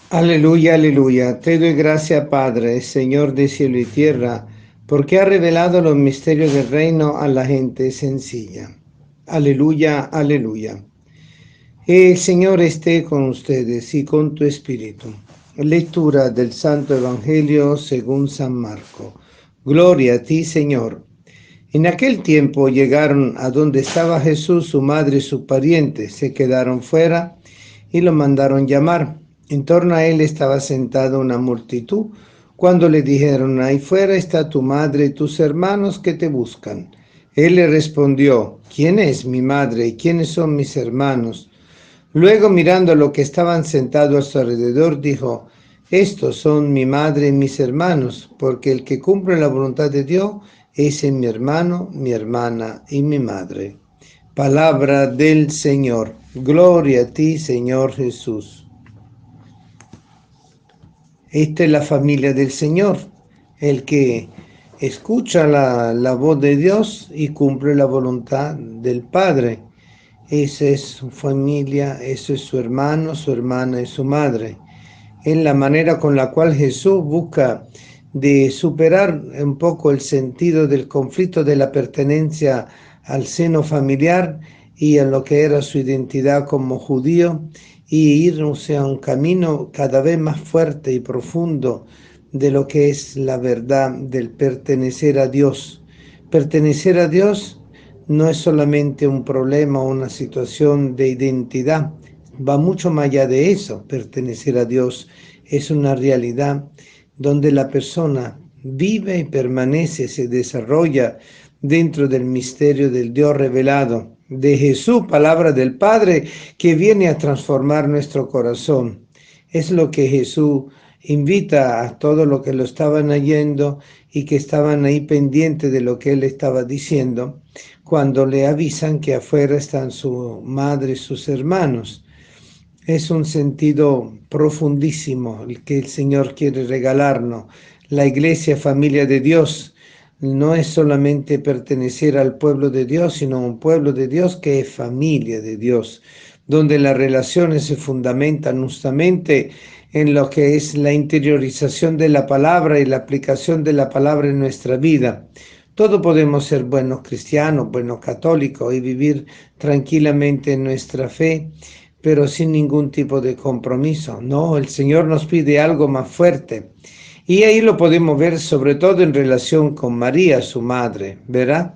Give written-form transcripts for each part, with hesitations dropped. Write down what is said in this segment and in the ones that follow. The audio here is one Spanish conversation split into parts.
Aleluya, aleluya. Te doy gracias, Padre, Señor de cielo y tierra, porque ha revelado los misterios del reino a la gente sencilla. Aleluya, aleluya. El Señor esté con ustedes y con tu espíritu. Lectura del Santo Evangelio según San Marco. Gloria a ti, Señor. En aquel tiempo llegaron a donde estaba Jesús, su madre y sus parientes. Se quedaron fuera y lo mandaron llamar. En torno a él estaba sentada una multitud. Cuando le dijeron: ahí fuera está tu madre y tus hermanos que te buscan. Él le respondió: ¿quién es mi madre y quiénes son mis hermanos? Luego, mirando a los que estaban sentados a su alrededor, dijo: estos son mi madre y mis hermanos, porque el que cumple la voluntad de Dios, ese es mi hermano, mi hermana y mi madre. Palabra del Señor. Gloria a ti, Señor Jesús. Esta es la familia del Señor, el que escucha la voz de Dios y cumple la voluntad del Padre. Esa es su familia, eso es su hermano, su hermana y su madre. Es la manera con la cual Jesús busca de superar un poco el sentido del conflicto de la pertenencia al seno familiar y a lo que era su identidad como judío, y ir, o sea, un camino cada vez más fuerte y profundo de lo que es la verdad del pertenecer a Dios. Pertenecer a Dios no es solamente un problema o una situación de identidad, va mucho más allá de eso. Pertenecer a Dios es una realidad donde la persona vive y permanece, se desarrolla dentro del misterio del Dios revelado, de Jesús, palabra del Padre, que viene a transformar nuestro corazón. Es lo que Jesús invita a todos los que lo estaban oyendo y que estaban ahí pendientes de lo que él estaba diciendo, cuando le avisan que afuera están su madre y sus hermanos. Es un sentido profundísimo el que el Señor quiere regalarnos. La iglesia, familia de Dios, no es solamente pertenecer al pueblo de Dios, sino un pueblo de Dios que es familia de Dios, donde las relaciones se fundamentan justamente en lo que es la interiorización de la palabra y la aplicación de la palabra en nuestra vida. Todos podemos ser buenos cristianos, buenos católicos y vivir tranquilamente en nuestra fe, pero sin ningún tipo de compromiso. No, el Señor nos pide algo más fuerte. Y ahí lo podemos ver sobre todo en relación con María, su madre, ¿verdad?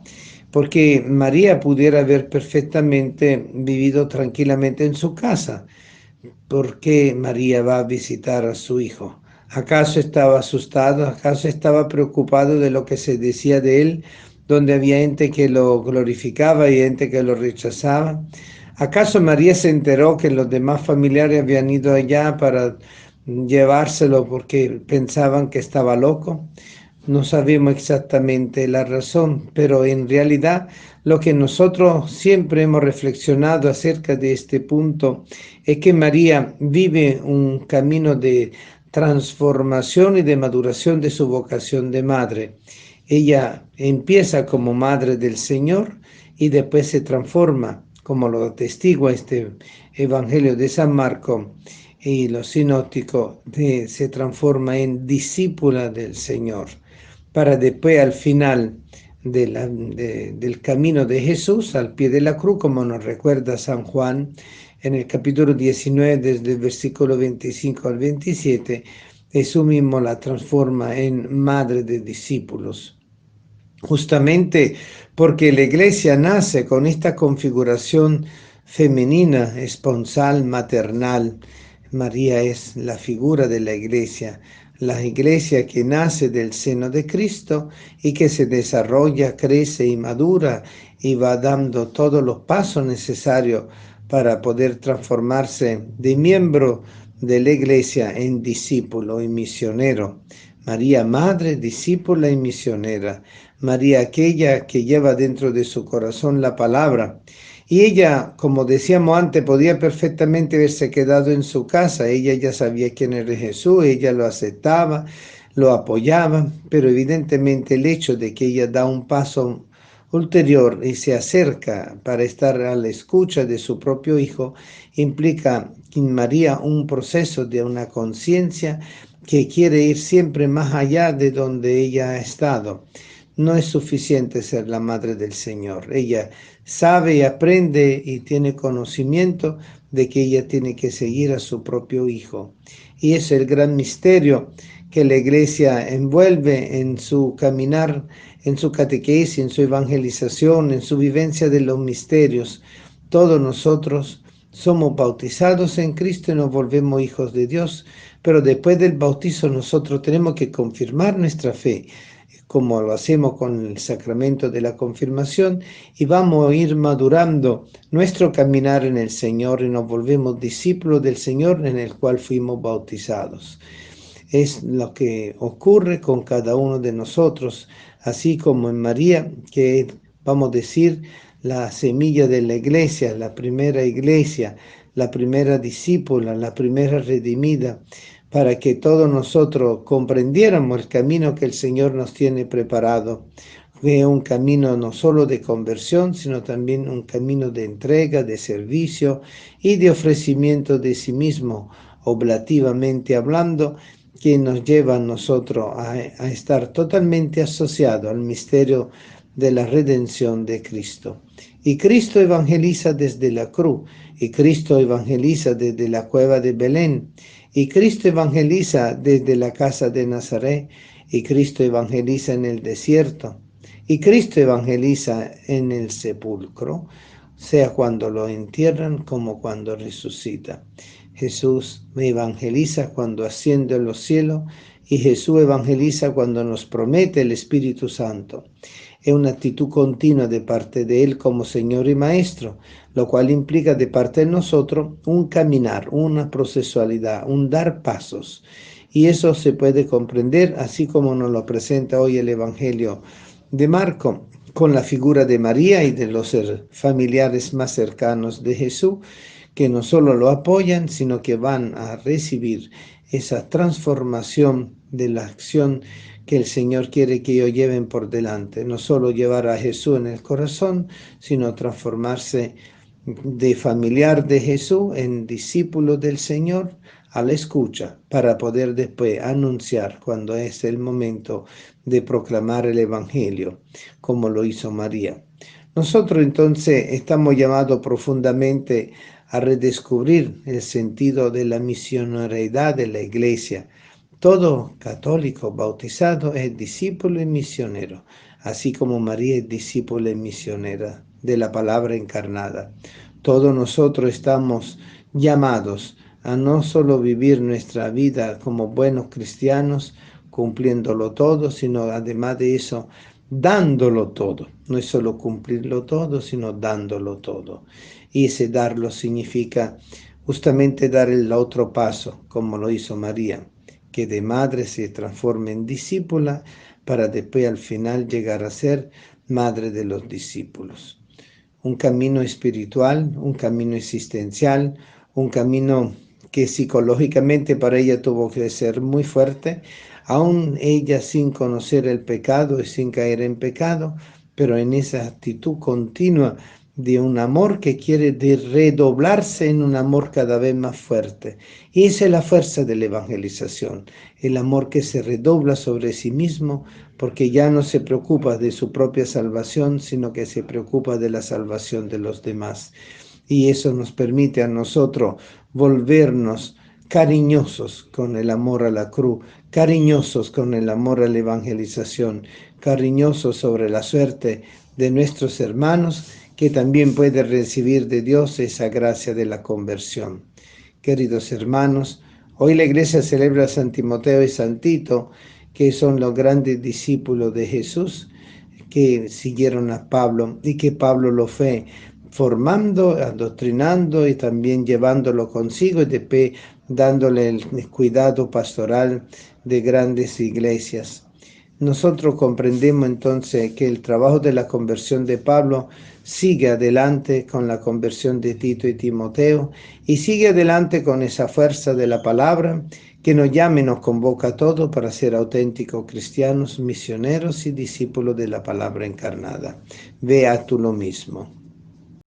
Porque María pudiera haber perfectamente vivido tranquilamente en su casa. ¿Por qué María va a visitar a su hijo? ¿Acaso estaba asustado? ¿Acaso estaba preocupado de lo que se decía de él, donde había gente que lo glorificaba y gente que lo rechazaba? ¿Acaso María se enteró que los demás familiares habían ido allá para llevárselo porque pensaban que estaba loco? No sabemos exactamente la razón, pero en realidad lo que nosotros siempre hemos reflexionado acerca de este punto es que María vive un camino de transformación y de maduración de su vocación de madre. Ella empieza como madre del Señor y después se transforma, como lo atestigua este Evangelio de San Marco y los sinópticos, se transforma en discípula del Señor, para después al final del camino de Jesús, al pie de la cruz, como nos recuerda San Juan en el capítulo 19, desde el versículo 25 al 27, Jesús mismo la transforma en madre de discípulos. Justamente porque la iglesia nace con esta configuración femenina, esponsal, maternal. María es la figura de la iglesia que nace del seno de Cristo y que se desarrolla, crece y madura y va dando todos los pasos necesarios para poder transformarse de miembro de la iglesia en discípulo y misionero. María, madre, discípula y misionera. María, aquella que lleva dentro de su corazón la palabra. Y ella, como decíamos antes, podía perfectamente haberse quedado en su casa. Ella ya sabía quién era Jesús, ella lo aceptaba, lo apoyaba, pero evidentemente el hecho de que ella da un paso ulterior y se acerca para estar a la escucha de su propio hijo implica en María un proceso de una conciencia que quiere ir siempre más allá de donde ella ha estado. No es suficiente ser la madre del Señor. Ella sabe y aprende y tiene conocimiento de que ella tiene que seguir a su propio Hijo. Y es el gran misterio que la Iglesia envuelve en su caminar, en su catequesis, en su evangelización, en su vivencia de los misterios. Todos nosotros somos bautizados en Cristo y nos volvemos hijos de Dios, pero después del bautizo nosotros tenemos que confirmar nuestra fe, como lo hacemos con el sacramento de la confirmación, y vamos a ir madurando nuestro caminar en el Señor y nos volvemos discípulos del Señor en el cual fuimos bautizados. Es lo que ocurre con cada uno de nosotros, así como en María, que vamos a decir la semilla de la iglesia, la primera discípula, la primera redimida, para que todos nosotros comprendiéramos el camino que el Señor nos tiene preparado. Es un camino no solo de conversión, sino también un camino de entrega, de servicio y de ofrecimiento de sí mismo, oblativamente hablando, que nos lleva a nosotros a estar totalmente asociados al misterio de la redención de Cristo. Y Cristo evangeliza desde la cruz, y Cristo evangeliza desde la cueva de Belén, y Cristo evangeliza desde la casa de Nazaret, y Cristo evangeliza en el desierto, y Cristo evangeliza en el sepulcro, sea cuando lo entierran como cuando resucita. Jesús evangeliza cuando asciende a los cielos y Jesús evangeliza cuando nos promete el Espíritu Santo. Es una actitud continua de parte de Él como Señor y Maestro, lo cual implica de parte de nosotros un caminar, una procesualidad, un dar pasos. Y eso se puede comprender así como nos lo presenta hoy el Evangelio de Marco, con la figura de María y de los familiares más cercanos de Jesús, que no solo lo apoyan, sino que van a recibir esa transformación de la acción que el Señor quiere que ellos lleven por delante. No solo llevar a Jesús en el corazón, sino transformarse de familiar de Jesús en discípulo del Señor a la escucha, para poder después anunciar cuando es el momento de proclamar el Evangelio, como lo hizo María. Nosotros entonces estamos llamados profundamente a redescubrir el sentido de la misionariedad de la Iglesia. Todo católico bautizado es discípulo y misionero, así como María es discípula y misionera de la palabra encarnada. Todos nosotros estamos llamados a no solo vivir nuestra vida como buenos cristianos, cumpliéndolo todo, sino además de eso, dándolo todo. No es solo cumplirlo todo, sino dándolo todo. Y ese darlo significa justamente dar el otro paso, como lo hizo María, que de madre se transforme en discípula para después al final llegar a ser madre de los discípulos. Un camino espiritual, un camino existencial, un camino que psicológicamente para ella tuvo que ser muy fuerte, aún ella sin conocer el pecado y sin caer en pecado, pero en esa actitud continua de un amor que quiere redoblarse en un amor cada vez más fuerte. Y esa es la fuerza de la evangelización, el amor que se redobla sobre sí mismo, porque ya no se preocupa de su propia salvación, sino que se preocupa de la salvación de los demás. Y eso nos permite a nosotros volvernos cariñosos con el amor a la cruz, cariñosos con el amor a la evangelización, cariñosos sobre la suerte de nuestros hermanos, que también puede recibir de Dios esa gracia de la conversión. Queridos hermanos, hoy la Iglesia celebra a San Timoteo y San Tito, que son los grandes discípulos de Jesús, que siguieron a Pablo y que Pablo lo fue formando, adoctrinando y también llevándolo consigo y después dándole el cuidado pastoral de grandes iglesias. Nosotros comprendemos entonces que el trabajo de la conversión de Pablo sigue adelante con la conversión de Tito y Timoteo y sigue adelante con esa fuerza de la palabra que nos llama y nos convoca a todos para ser auténticos cristianos, misioneros y discípulos de la palabra encarnada. Vea tú lo mismo.